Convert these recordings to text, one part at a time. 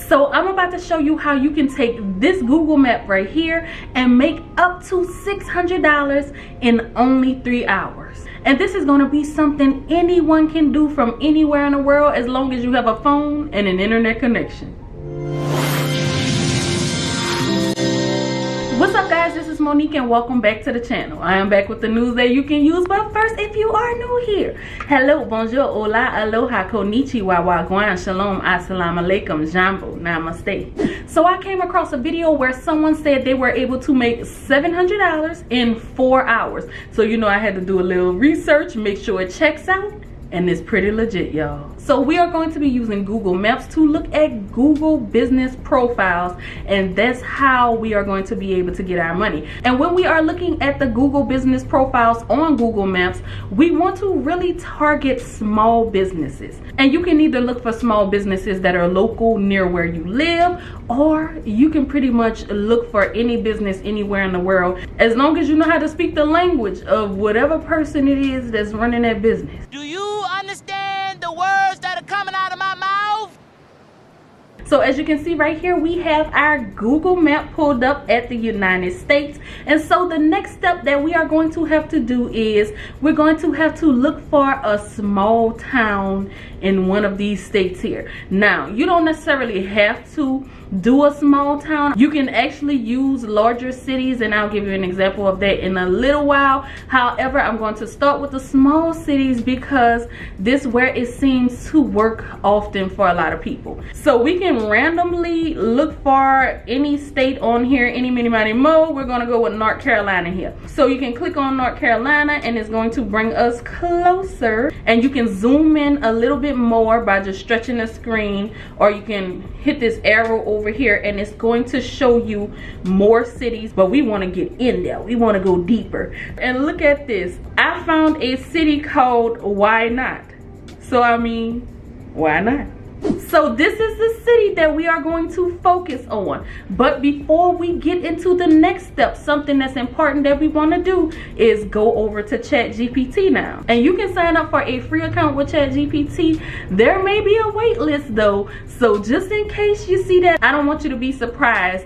So I'm about to show you how you can take this Google map right here and make up to $600 in only 3 hours. And this is going to be something anyone can do from anywhere in the world as long as you have a phone and an internet connection. What's up guys, this is Monique and welcome back to the channel. I am back with the news that you can use, but first, if you are new here, hello, bonjour, hola, aloha, konnichiwa, wagwan, shalom, assalamu alaikum, jambo, namaste. So I came across a video where someone said they were able to make $700 in 4 hours. So you know I had to do a little research, make sure it checks out. And it's pretty legit, y'all. So we are going to be using Google Maps to look at Google business profiles, and that's how we are going to be able to get our money. And when we are looking at the Google business profiles on Google Maps, we want to really target small businesses. And you can either look for small businesses that are local near where you live, or you can pretty much look for any business anywhere in the world, as long as you know how to speak the language of whatever person it is that's running that business. Do you understand the words that are coming out of my mouth? So as you can see right here, we have our Google map pulled up at the United States. And so the next step that we are going to have to do is we're going to have to look for a small town in one of these states here. Now, you don't necessarily have to do a small town. You can actually use larger cities, and I'll give you an example of that in a little while. However, I'm going to start with the small cities because this is where it seems to work often for a lot of people. So we can randomly look for any state on here, any, mini, miny, mo. We're going to go with North Carolina here. So you can click on North Carolina and it's going to bring us closer, and you can zoom in a little bit more by just stretching the screen, or you can hit this arrow over here and it's going to show you more cities. But we want to get in there, we want to go deeper. And look at this, I found a city called Why Not. So I mean, why not? So this is the city that we are going to focus on. But before we get into the next step, something that's important that we want to do is go over to ChatGPT now. And you can sign up for a free account with ChatGPT. There may be a wait list though, so just in case you see that, I don't want you to be surprised.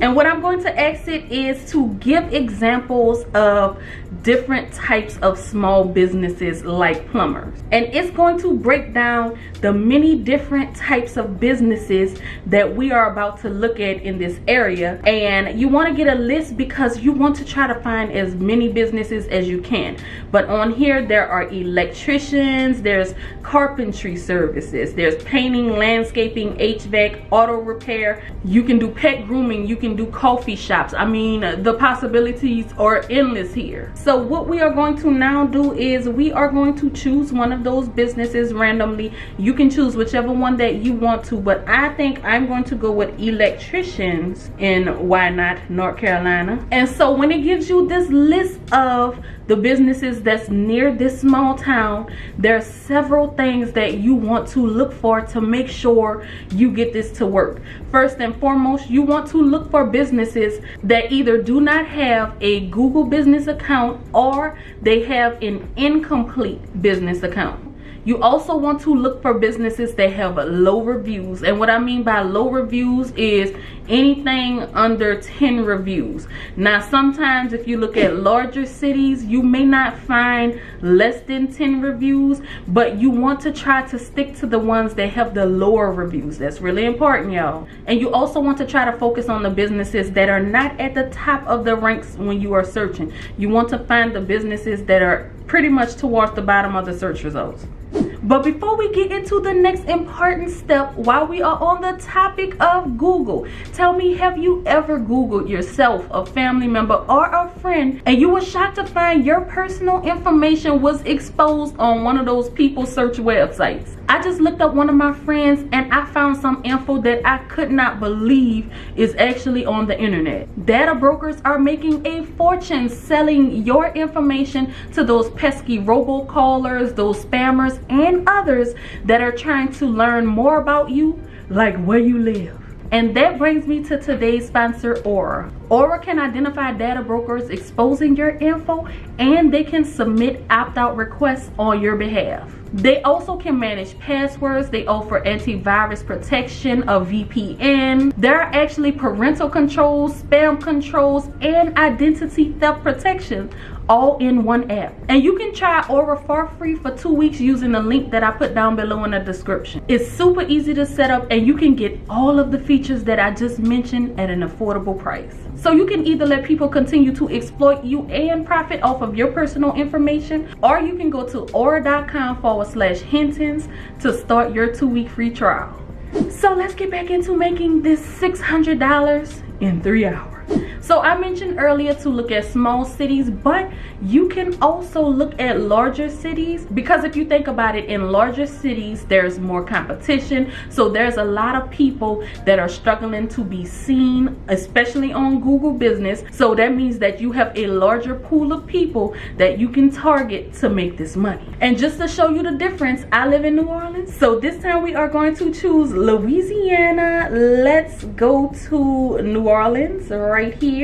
And what I'm going to ask it is to give examples of different types of small businesses like plumbers. And it's going to break down the many different types of businesses that we are about to look at in this area. And you want to get a list because you want to try to find as many businesses as you can. But on here, there are electricians, there's carpentry services, there's painting, landscaping, HVAC, auto repair. You can do pet grooming, you can do coffee shops. I mean, the possibilities are endless here. So what we are going to now do is we are going to choose one of those businesses randomly. You can choose whichever one that you want to, but I think I'm going to go with electricians in Why Not, North Carolina. And so when it gives you this list of the businesses that's near this small town, there are several things that you want to look for to make sure you get this to work. First and foremost, you want to look for businesses that either do not have a Google business account or they have an incomplete business account. You also want to look for businesses that have low reviews. And what I mean by low reviews is anything under 10 reviews. Now, sometimes if you look at larger cities, you may not find less than 10 reviews, but you want to try to stick to the ones that have the lower reviews. That's really important, y'all. And you also want to try to focus on the businesses that are not at the top of the ranks when you are searching. You want to find the businesses that are pretty much towards the bottom of the search results. But before we get into the next important step, while we are on the topic of Google, tell me, have you ever Googled yourself, a family member, or a friend, and you were shocked to find your personal information was exposed on one of those people search websites? I just looked up one of my friends and I found some info that I could not believe is actually on the internet. Data brokers are making a fortune selling your information to those pesky robocallers, those spammers, and others that are trying to learn more about you, like where you live. And that brings me to today's sponsor, Aura. Aura can identify data brokers exposing your info, and they can submit opt-out requests on your behalf. They also can manage passwords. They offer antivirus protection, a VPN. There are actually parental controls, spam controls, and identity theft protection all in one app. And you can try Aura for free for 2 weeks using the link that I put down below in the description. It's super easy to set up, and you can get all of the features that I just mentioned at an affordable price. So you can either let people continue to exploit you and profit off of your personal information, or you can go to aura.com/Hintons to start your 2-week free trial. So let's get back into making this $600 in 3 hours. So I mentioned earlier to look at small cities, but you can also look at larger cities, because if you think about it, in larger cities there's more competition. So there's a lot of people that are struggling to be seen, especially on Google Business. So that means that you have a larger pool of people that you can target to make this money. And just to show you the difference, I live in New Orleans, so this time we are going to choose Louisiana. Let's go to New Orleans right here,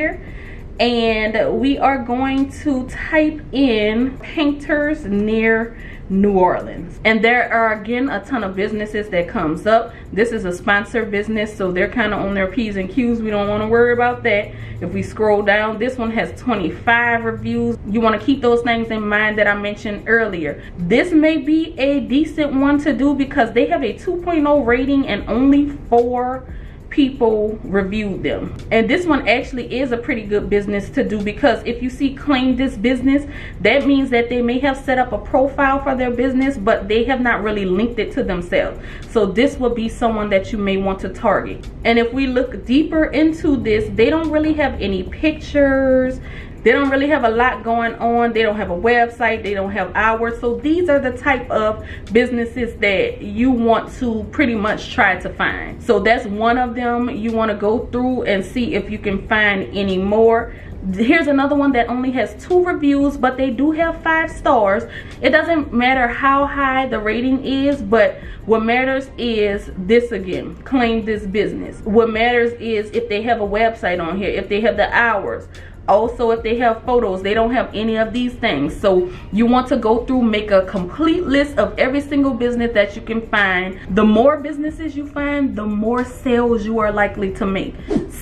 and we are going to type in painters near New Orleans. And there are again a ton of businesses that comes up. This is a sponsored business, so they're kind of on their P's and Q's. We don't want to worry about that. If we scroll down, this one has 25 reviews. You want to keep those things in mind that I mentioned earlier. This may be a decent one to do because they have a 2.0 rating and only 4 people reviewed them. And this one actually is a pretty good business to do, because if you see claim this business, that means that they may have set up a profile for their business, but they have not really linked it to themselves. So this would be someone that you may want to target. And if we look deeper into this, they don't really have any pictures. They don't really have a lot going on. They don't have a website. They don't have hours. So these are the type of businesses that you want to pretty much try to find. So that's one of them. You want to go through and see if you can find any more. Here's another one that only has 2 reviews, but they do have 5 stars. It doesn't matter how high the rating is, but what matters is this again, claim this business. What matters is if they have a website on here, if they have the hours. Also, if they have photos. They don't have any of these things. So you want to go through, make a complete list of every single business that you can find. The more businesses you find, the more sales you are likely to make.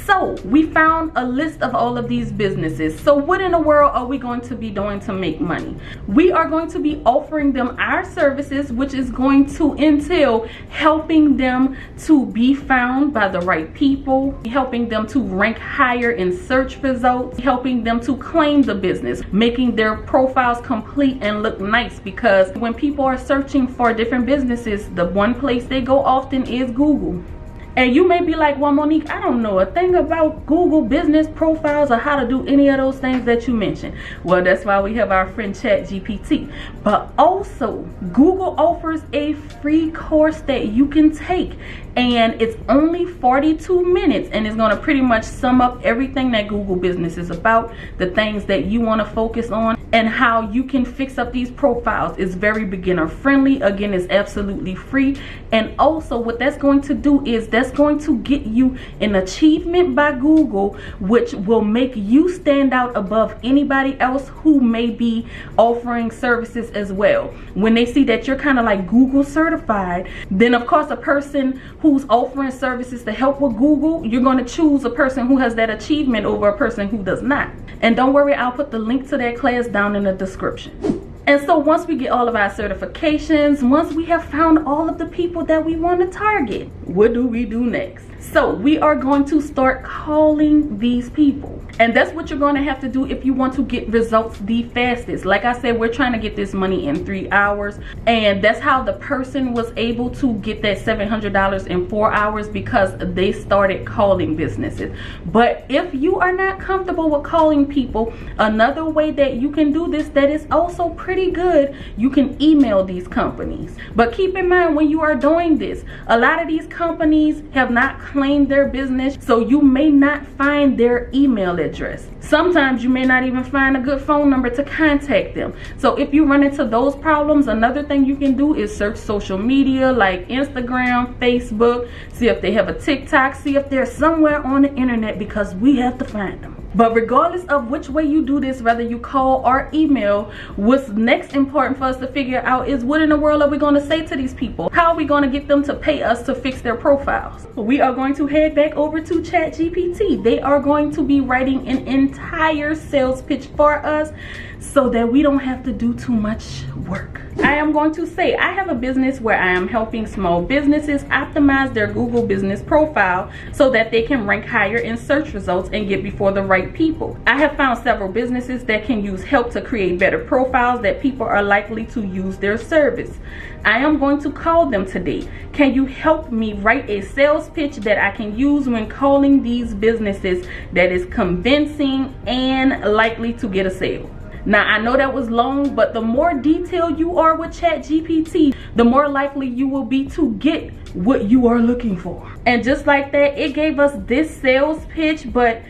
So we found a list of all of these businesses. So what in the world are we going to be doing to make money? We are going to be offering them our services, which is going to entail helping them to be found by the right people, helping them to rank higher in search results, helping them to claim the business, making their profiles complete and look nice, because when people are searching for different businesses, the one place they go often is Google. And you may be like, well, Monique, I don't know a thing about Google business profiles or how to do any of those things that you mentioned. Well, that's why we have our friend ChatGPT. But also, Google offers a free course that you can take, and it's only 42 minutes, and it's going to pretty much sum up everything that Google business is about, the things that you want to focus on, and how you can fix up these profiles. It's very beginner friendly. Again, it's absolutely free. And also what that's going to do is that's going to get you an achievement by Google, which will make you stand out above anybody else who may be offering services as well. When they see that you're kind of like Google certified, then of course a person who's offering services to help with Google, you're going to choose a person who has that achievement over a person who does not. And don't worry, I'll put the link to that class down in the description. And so once we get all of our certifications, once we have found all of the people that we want to target, what do we do next? So we are going to start calling these people. And that's what you're going to have to do if you want to get results the fastest. Like I said, we're trying to get this money in 3 hours. And that's how the person was able to get that $700 in 4 hours, because they started calling businesses. But if you are not comfortable with calling people, another way that you can do this that is also pretty good, you can email these companies. But keep in mind, when you are doing this, a lot of these companies have not claimed their business, so you may not find their email address. Sometimes you may not even find a good phone number to contact them. So if you run into those problems, another thing you can do is search social media like Instagram, Facebook, see if they have a TikTok, see if they're somewhere on the internet, because we have to find them. But regardless of which way you do this, whether you call or email, what's next important for us to figure out is what in the world are we going to say to these people? How are we going to get them to pay us to fix their profiles? We are going to head back over to ChatGPT. They are going to be writing an entire sales pitch for us so that we don't have to do too much work. I am going to say I have a business where I am helping small businesses optimize their Google business profile so that they can rank higher in search results and get before the right people. I have found several businesses that can use help to create better profiles that people are likely to use their service. I am going to call them today. Can you help me write a sales pitch that I can use when calling these businesses that is convincing and likely to get a sale? Now, I know that was long, but the more detailed you are with ChatGPT, the more likely you will be to get what you are looking for. And just like that, it gave us this sales pitch, but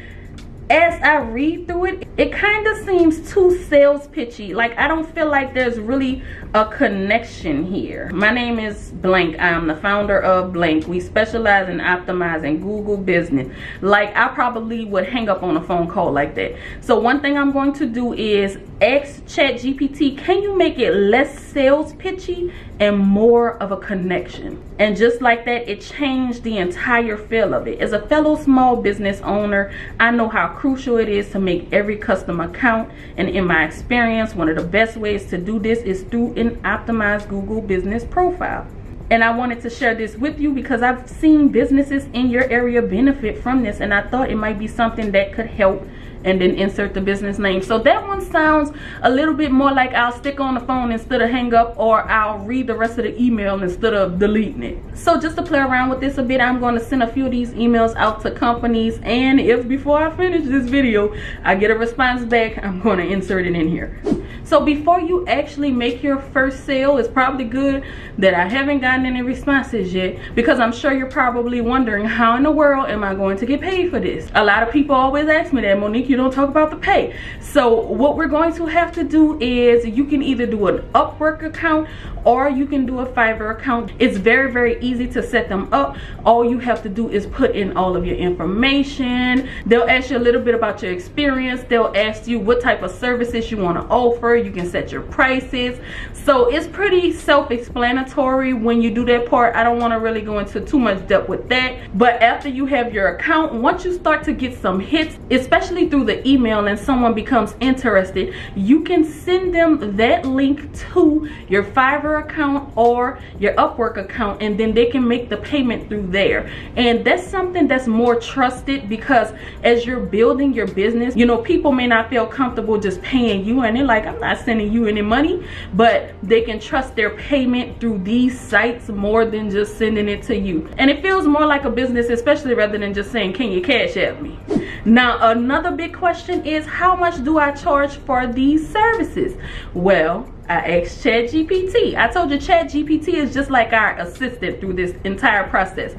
as I read through it, it kind of seems too sales pitchy. Like, I don't feel like there's really a connection here. My name is blank. I am the founder of blank. We specialize in optimizing Google business. Like, I probably would hang up on a phone call like that. So one thing I'm going to do is ask ChatGPT, can you make it less sales pitchy and more of a connection? And just like that, it changed the entire feel of it. As a fellow small business owner, I know how crucial it is to make every customer count. And in my experience, one of the best ways to do this is through an optimized Google business profile. And I wanted to share this with you because I've seen businesses in your area benefit from this, and I thought it might be something that could help. And then insert the business name. So that one sounds a little bit more like I'll stick on the phone instead of hang up, or I'll read the rest of the email instead of deleting it. So just to play around with this a bit, I'm going to send a few of these emails out to companies, and if before I finish this video I get a response back, I'm going to insert it in here. So before you actually make your first sale, it's probably good that I haven't gotten any responses yet, because I'm sure you're probably wondering, how in the world am I going to get paid for this? A lot of people always ask me that, Monique, you don't talk about the pay. So what we're going to have to do is, you can either do an Upwork account or you can do a Fiverr account. It's very, very easy to set them up. All you have to do is put in all of your information. They'll ask you a little bit about your experience. They'll ask you what type of services you want to offer. You can set your prices. So it's pretty self-explanatory when you do that part. I don't want to really go into too much depth with that. But after you have your account, once you start to get some hits, especially through the email, and someone becomes interested, you can send them that link to your Fiverr account or your Upwork account, and then they can make the payment through there. And that's something that's more trusted, because as you're building your business, you know, people may not feel comfortable just paying you, and they're like, I'm not sending you any money, but they can trust their payment through these sites more than just sending it to you. And it feels more like a business, especially rather than just saying, can you cash at me? Now, another big question is, how much do I charge for these services? Well, I asked ChatGPT. I told you ChatGPT is just like our assistant through this entire process.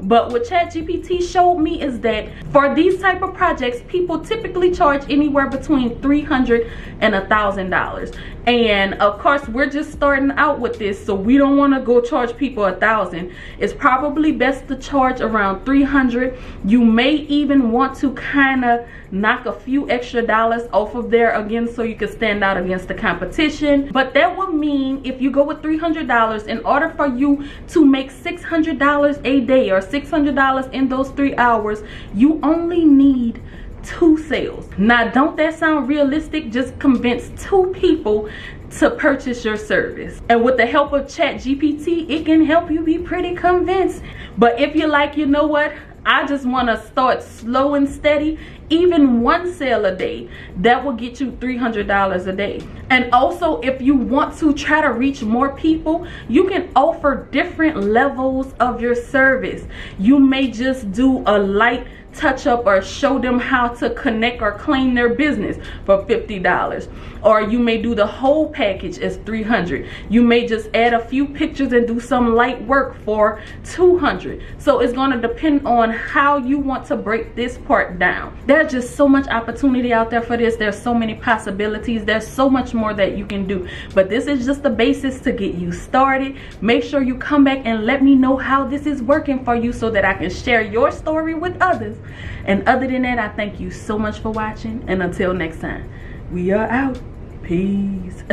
But what ChatGPT showed me is that for these type of projects, people typically charge anywhere between $300 and $1,000. And of course, we're just starting out with this, so we don't want to go charge people $1,000. It's probably best to charge around $300. You may even want to kind of knock a few extra dollars off of there again, so you can stand out against the competition. But that would mean if you go with $300, in order for you to make $600 a day or $600 in those 3 hours, you only need 2 sales. Now, don't that sound realistic? Just convince 2 people to purchase your service, and with the help of ChatGPT, it can help you be pretty convincing. But if you're like, you know what, I just want to start slow and steady, even 1 sale a day, that will get you $300 a day. And also, if you want to try to reach more people, you can offer different levels of your service. You may just do a light touch up or show them how to connect or claim their business for $50, or you may do the whole package as $300. You may just add a few pictures and do some light work for $200. So it's going to depend on how you want to break this part down. There's just so much opportunity out there for this. There's so many possibilities. There's so much more that you can do, but this is just the basis to get you started. Make sure you come back and let me know how this is working for you, so that I can share your story with others. And other than that, I thank you so much for watching, and until next time, we are out. Peace.